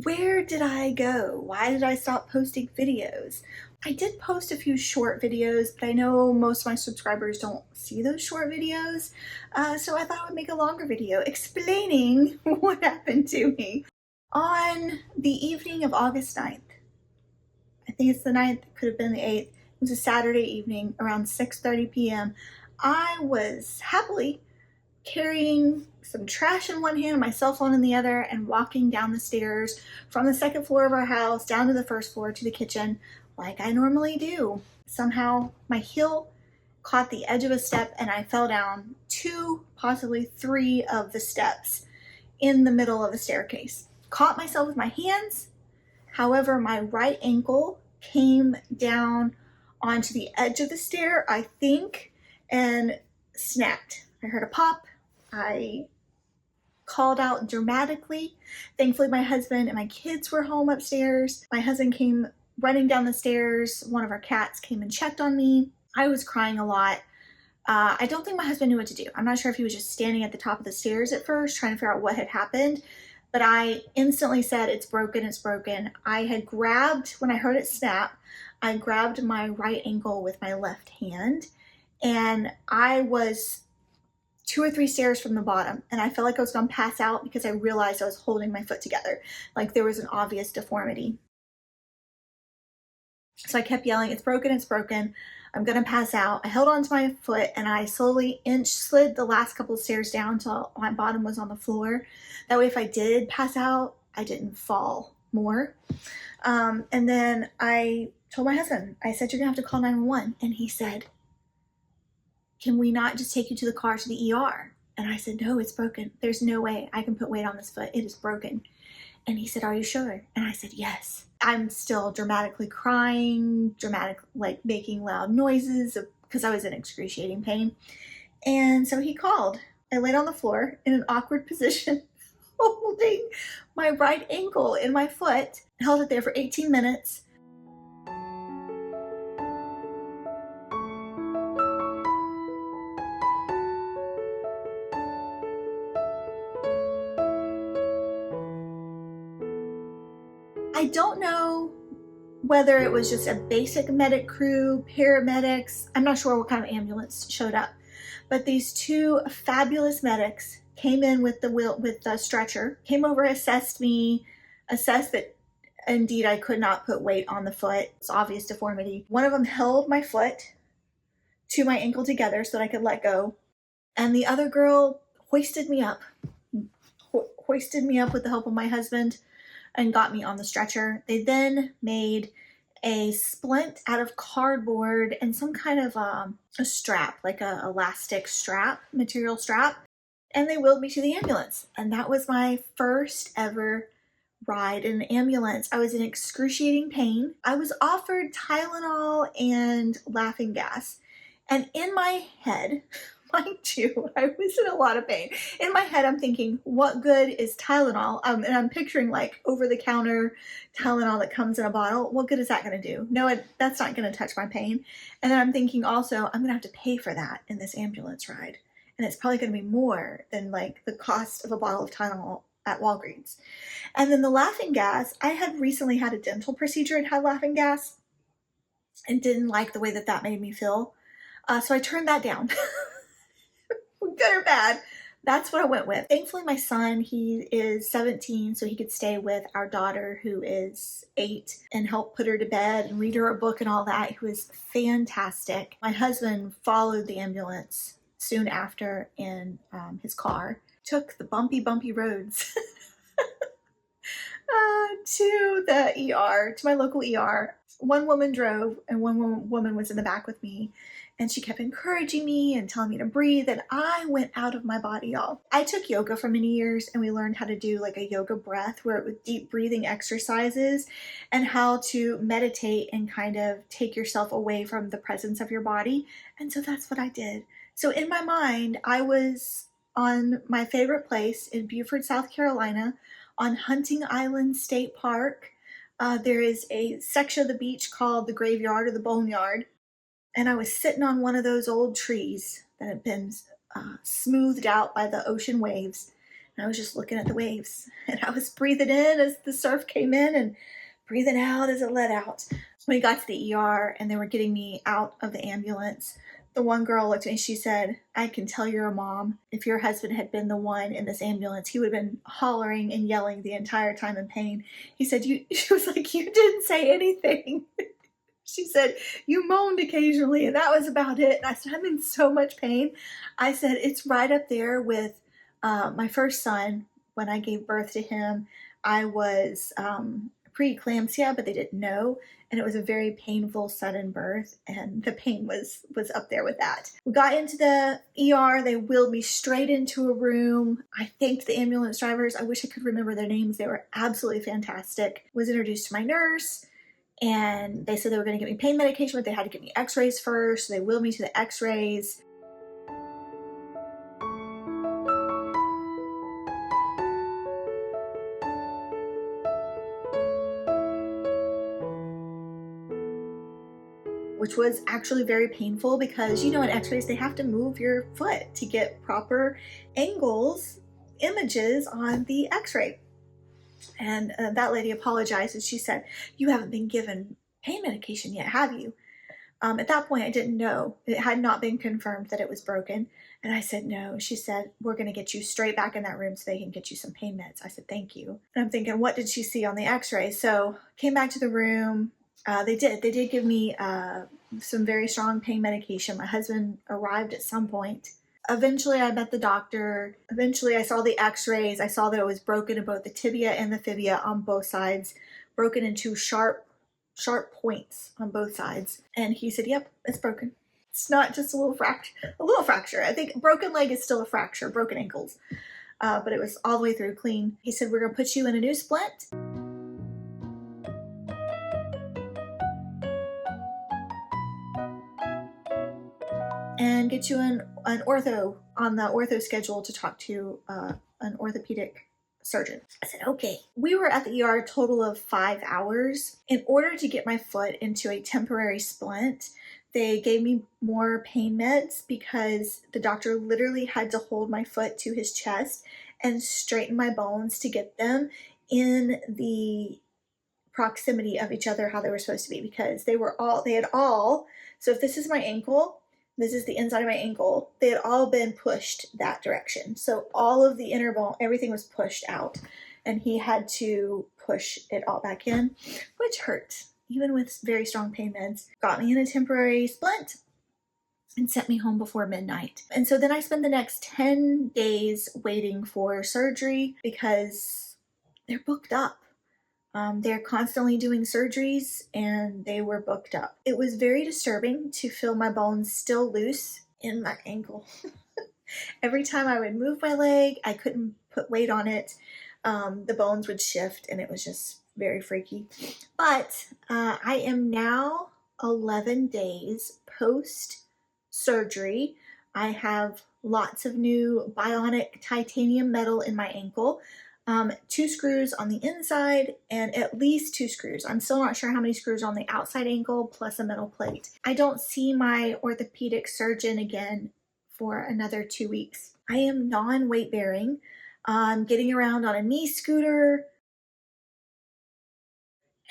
Where did I go? Why did I stop posting videos? I did post a few short videos, but I know most of my subscribers don't see those short videos, so I thought I would make a longer video explaining what happened to me. On the evening of August 9th, I think it's the 9th, could have been the 8th, it was a Saturday evening around 6:30 p.m. I was happily carrying some trash in one hand and my cell phone in the other and walking down the stairs from the second floor of our house down to the first floor to the kitchen like I normally do. Somehow my heel caught the edge of a step and I fell down 2, possibly 3 of the steps in the middle of the staircase. Caught myself with my hands. However, my right ankle came down onto the edge of the stair, I think, and snapped. I heard a pop. I called out dramatically. Thankfully, my husband and my kids were home upstairs. My husband came running down the stairs. One of our cats came and checked on me. I was crying a lot. I don't think my husband knew what to do. I'm not sure if he was just standing at the top of the stairs at first, trying to figure out what had happened. But I instantly said, "It's broken, it's broken." I had grabbed, when I heard it snap, I grabbed my right ankle with my left hand, and I was 2 or 3 stairs from the bottom, and I felt like I was gonna pass out because I realized I was holding my foot together, like there was an obvious deformity. So I kept yelling, "It's broken, it's broken. I'm gonna pass out." I held onto my foot and I slowly slid the last couple of stairs down until my bottom was on the floor. That way, if I did pass out, I didn't fall more. And then I told my husband, I said, "You're gonna have to call 911." And he said, "Can we not just take you to the car to the ER?" And I said, "No, it's broken. There's no way I can put weight on this foot. It is broken." And he said, "Are you sure?" And I said, "Yes." I'm still dramatically crying, like making loud noises because I was in excruciating pain. And so he called. I laid on the floor in an awkward position, holding my right ankle in my foot, held it there for 18 minutes. I don't know whether it was just a basic medic crew, paramedics, I'm not sure what kind of ambulance showed up, but these 2 fabulous medics came in with the stretcher, came over, assessed me, assessed that indeed I could not put weight on the foot. It's obvious deformity. One of them held my foot to my ankle together so that I could let go, and the other girl hoisted me up with the help of my husband and got me on the stretcher. They then made a splint out of cardboard and some kind of a strap, like a elastic strap, material strap, and they wheeled me to the ambulance. And that was my first ever ride in an ambulance. I was in excruciating pain. I was offered Tylenol and laughing gas. And in my head, mind you, I was in a lot of pain. In my head, I'm thinking, what good is Tylenol? And I'm picturing like over-the-counter Tylenol that comes in a bottle. What good is that going to do? No, that's not going to touch my pain. And then I'm thinking also, I'm going to have to pay for that in this ambulance ride. And it's probably going to be more than like the cost of a bottle of Tylenol at Walgreens. And then the laughing gas, I had recently had a dental procedure and had laughing gas and didn't like the way that made me feel. So I turned that down. Good or bad, that's what I went with. Thankfully, my son, he is 17, so he could stay with our daughter, who is 8, and help put her to bed and read her a book and all that. He was fantastic. My husband followed the ambulance soon after in his car, took the bumpy roads to the ER, to my local ER. One woman drove and one woman was in the back with me, and she kept encouraging me and telling me to breathe, and I went out of my body, y'all. I took yoga for many years, and we learned how to do like a yoga breath where it was deep breathing exercises and how to meditate and kind of take yourself away from the presence of your body. And so that's what I did. So in my mind, I was on my favorite place in Beaufort, South Carolina, on Hunting Island State Park. There is a section of the beach called the Graveyard or the Boneyard, and I was sitting on one of those old trees that had been smoothed out by the ocean waves, And I was just looking at the waves, and I was breathing in as the surf came in and breathing out as it let out. When we got to the ER and they were getting me out of the ambulance, the one girl looked at me and she said, "I can tell you're a mom. If your husband had been the one in this ambulance, he would have been hollering and yelling the entire time in pain." He said, she was like, "You didn't say anything." She said, "You moaned occasionally, and that was about it." And I said, "I'm in so much pain." I said, "It's right up there with my first son. When I gave birth to him, I was preeclampsia, but they didn't know. And it was a very painful sudden birth, and the pain was up there with that." We got into the ER. They wheeled me straight into a room. I thanked the ambulance drivers. I wish I could remember their names. They were absolutely fantastic. Was introduced to my nurse, and they said they were going to give me pain medication, but they had to give me x-rays first. So they wheeled me to the x-rays. Which was actually very painful because, in x-rays, they have to move your foot to get proper angles, images on the x-ray. And that lady apologized, and she said, "You haven't been given pain medication yet, have you?" At that point, I didn't know. It had not been confirmed that it was broken. And I said, "No." She said, "We're going to get you straight back in that room so they can get you some pain meds." I said, "Thank you." And I'm thinking, what did she see on the x-ray? So came back to the room. They did give me some very strong pain medication. My husband arrived at some point. Eventually, I met the doctor. Eventually, I saw the x-rays. I saw that it was broken in both the tibia and the fibia on both sides, broken into sharp points on both sides. And he said, "Yep, it's broken. It's not just a little fracture. I think broken leg is still a fracture, broken ankles. But it was all the way through clean." He said, "We're going to put you in a new splint and get you an ortho on the ortho schedule to talk to an orthopedic surgeon." I said, "Okay." We were at the ER a total of 5 hours. In order to get my foot into a temporary splint, they gave me more pain meds because the doctor literally had to hold my foot to his chest and straighten my bones to get them in the proximity of each other how they were supposed to be, because so if this is my ankle, this is the inside of my ankle, they had all been pushed that direction. So all of the inner bone, everything was pushed out, and he had to push it all back in, which hurt, even with very strong pain meds. Got me in a temporary splint and sent me home before midnight. And so then I spent the next 10 days waiting for surgery because they're booked up. They're constantly doing surgeries, and they were booked up. It was very disturbing to feel my bones still loose in my ankle. Every time I would move my leg, I couldn't put weight on it. The bones would shift, and it was just very freaky. But I am now 11 days post-surgery. I have lots of new bionic titanium metal in my ankle. 2 screws on the inside and at least 2 screws. I'm still not sure how many screws on the outside ankle, plus a metal plate. I don't see my orthopedic surgeon again for another 2 weeks. I am non-weight bearing. I'm getting around on a knee scooter.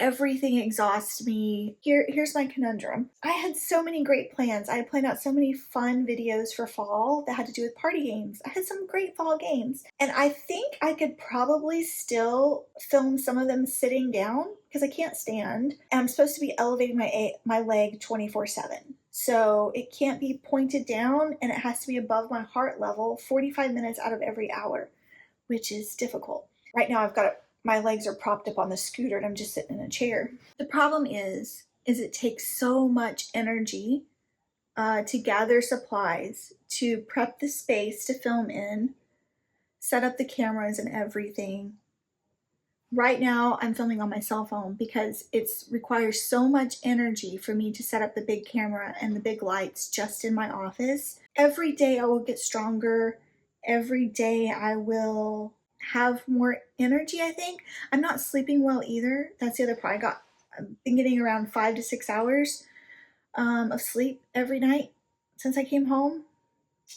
Everything exhausts me. Here's my conundrum. I had so many great plans. I had planned out so many fun videos for fall that had to do with party games. I had some great fall games. And I think I could probably still film some of them sitting down because I can't stand. And I'm supposed to be elevating my leg 24/7. So it can't be pointed down, and it has to be above my heart level 45 minutes out of every hour, which is difficult. Right now my legs are propped up on the scooter and I'm just sitting in a chair. The problem is it takes so much energy to gather supplies, to prep the space to film in, set up the cameras and everything. Right now I'm filming on my cell phone because it requires so much energy for me to set up the big camera and the big lights just in my office. Every day I will get stronger. Every day I will have more energy, I think. I'm not sleeping well either. That's the other part. I've been getting around 5 to 6 hours of sleep every night since I came home.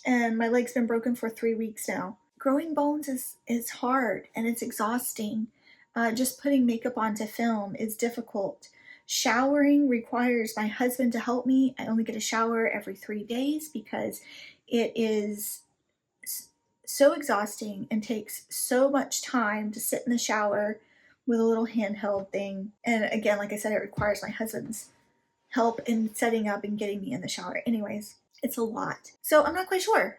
And my leg's been broken for 3 weeks now. growing bones is hard and it's exhausting. Just putting makeup onto film is difficult. Showering requires my husband to help me. I only get a shower every 3 days because it is so exhausting and takes so much time to sit in the shower with a little handheld thing. And again, like I said, it requires my husband's help in setting up and getting me in the shower. Anyways, it's a lot. So I'm not quite sure.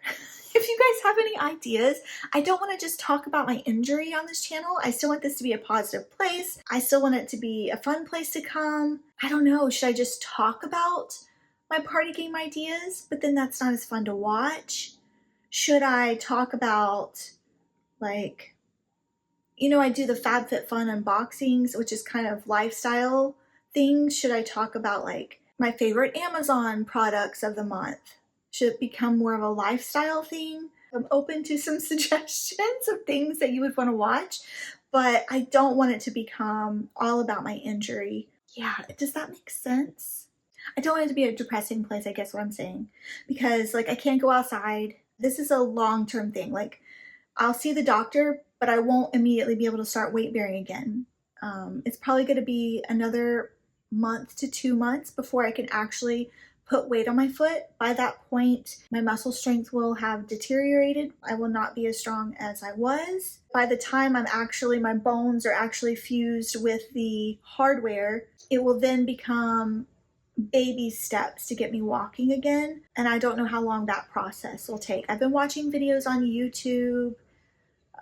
If you guys have any ideas, I don't want to just talk about my injury on this channel. I still want this to be a positive place. I still want it to be a fun place to come. I don't know, should I just talk about my party game ideas, but then that's not as fun to watch? Should I talk about, like, you know, I do the FabFitFun unboxings, which is kind of lifestyle things. Should I talk about like my favorite Amazon products of the month? Should it become more of a lifestyle thing? I'm open to some suggestions of things that you would want to watch, but I don't want it to become all about my injury. Yeah, does that make sense? I don't want it to be a depressing place, I guess what I'm saying, because like I can't go outside. This is a long-term thing. Like I'll see the doctor, but I won't immediately be able to start weight bearing again. It's probably going to be another month to 2 months before I can actually put weight on my foot. By that point, my muscle strength will have deteriorated. I will not be as strong as I was. By the time my bones are actually fused with the hardware, it will then become baby steps to get me walking again. And I don't know how long that process will take. I've been watching videos on YouTube,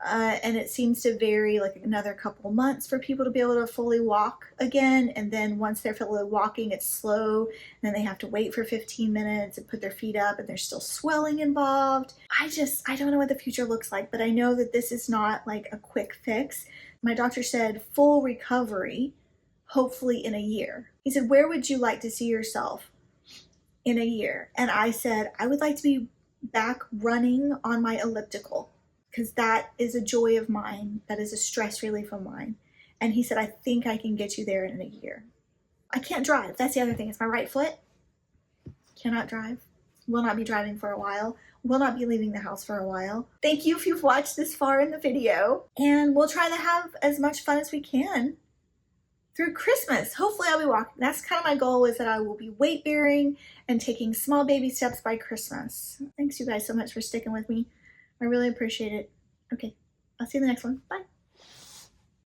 and it seems to vary, like another couple months for people to be able to fully walk again. And then once they're fully walking, it's slow. And then they have to wait for 15 minutes and put their feet up, and there's still swelling involved. I don't know what the future looks like, but I know that this is not like a quick fix. My doctor said full recovery, hopefully in a year. He said, where would you like to see yourself in a year? And I said, I would like to be back running on my elliptical, because that is a joy of mine. That is a stress relief of mine. And he said, I think I can get you there in a year. I can't drive. That's the other thing. It's my right foot. Cannot drive. Will not be driving for a while. Will not be leaving the house for a while. Thank you if you've watched this far in the video. And we'll try to have as much fun as we can through Christmas. Hopefully I'll be walking. That's kind of my goal, is that I will be weight bearing and taking small baby steps by Christmas. Thanks you guys so much for sticking with me. I really appreciate it. Okay, I'll see you in the next one. Bye.